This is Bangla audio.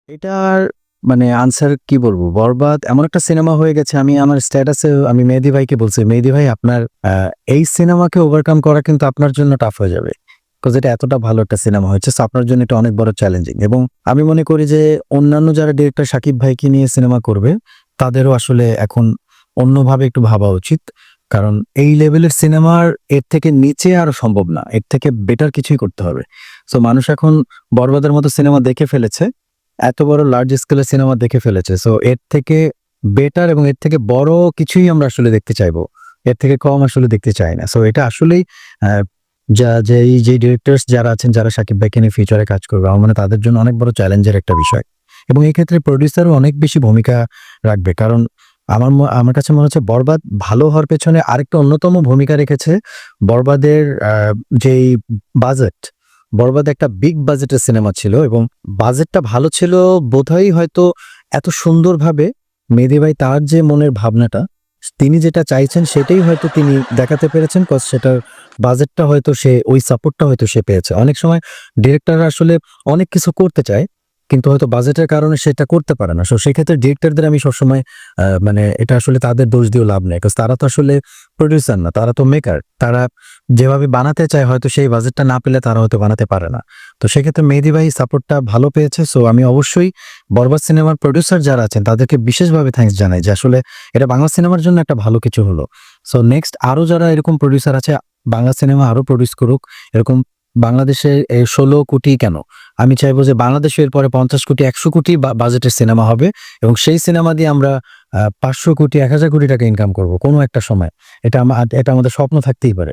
এটার মানে আনসার কি বলবো? 'বরবাদ' এমন একটা সিনেমা হয়ে গেছে আমি আমার স্ট্যাটাসে আমি মেহেদী ভাইকে বলছি, "মেহেদী ভাই আপনার এই সিনেমাকে ওভারকাম করা কিন্তু আপনার জন্য টাফ হয়ে যাবে।" বিকজ এটা এতটা ভালো একটা সিনেমা হয়েছে। সো আপনার জন্য এটা অনেক বড় চ্যালেঞ্জিং এবং আমি মনে করি যে অন্যান্য যারা ডিরেক্টর শাকিব ভাইকে নিয়ে সিনেমা করবে, তাদেরও আসলে এখন অন্যভাবে একটু ভাবা উচিত। কারণ এই লেভেলের সিনেমার এর থেকে নিচে আর সম্ভব না। এর থেকে বেটার কিছুই করতে হবে। সো মানুষ এখন 'বরবাদের' মতো সিনেমা দেখে ফেলেছে। এত বড় লার্জ স্কেলের সিনেমা দেখে ফেলেছে। সো এর থেকে বেটার এবং এর থেকে বড় কিছুই আমরা আসলে দেখতে চাইবো। এর থেকে কম আসলে দেখতে চাই না। সো এটা আসলেই আ যেই ডিরেক্টরস যারা আছেন, যারা শাকিব ভাইকে নিয়ে ফিউচারে কাজ করবে, আমার মনে হয় তাদের জন্য অনেক বড় চ্যালেঞ্জের একটা বিষয়। এবং এই ক্ষেত্রে প্রোডিউসারও অনেক বেশি ভূমিকা রাখবে। কারণ আমার কাছে মনে হচ্ছে 'বরবাদ' ভালো হওয়ার পেছনে আরেকটা অন্যতম ভূমিকা রেখেছে 'বরবাদের' যেই বাজেট, 'বরবাদ' একটা বিগ বাজেটের সিনেমা ছিল এবং বাজেটটা ভালো ছিল বোধহয় হয়তো এত সুন্দরভাবে মেহেদী ভাই তার যে মনের ভাবনাটা, তিনি যেটা চাইছেন সেটাই হয়তো তিনি দেখাতে পেরেছেন। কজ সেটার বাজেটটা হয়তো সে ওই সাপোর্টটা হয়তো সে পেয়েছে। অনেক সময় ডিরেক্টররা আসলে অনেক কিছু করতে চায়, কিন্তু হয়তো বাজেটের কারণে সেটা করতে পারে না। সো সেক্ষেত্রে ডিরেক্টরদের আমি সবসময় মানে এটা আসলে তাদের দোষ দিয়েও লাভ নেই। কজ তারা তো আসলে প্রোডিউসার না, তারা তো মেকার। তারা যেভাবে বানাতে চায় হয়তো সেই বাজেটটা না পেলে তারা হয়তো বানাতে পারে না। তো সেক্ষেত্রে মেহেদী ভাই সাপোর্টটা ভালো পেয়েছে। সো আমি অবশ্যই 'বরবাদ' সিনেমার প্রোডিউসার যারা আছেন তাদেরকে বিশেষভাবে থ্যাংকস জানাই যে আসলে এটা বাংলা সিনেমার জন্য একটা ভালো কিছু হলো। সো নেক্সট আরো যারা এরকম প্রোডিউসার আছে বাংলা সিনেমা আরো প্রোডিউস করুক। এরকম বাংলাদেশে ১৬ কোটি কেন? আমি চাইবো যে বাংলাদেশে এরপরে ৫০ কোটি ১০০ কোটি বাজেটের সিনেমা হবে এবং সেই সিনেমা দিয়ে আমরা ৫০০ কোটি ১,০০০ কোটি টাকা ইনকাম করব কোনো একটা সময়। এটা আমাদের স্বপ্ন থাকতেই পারে।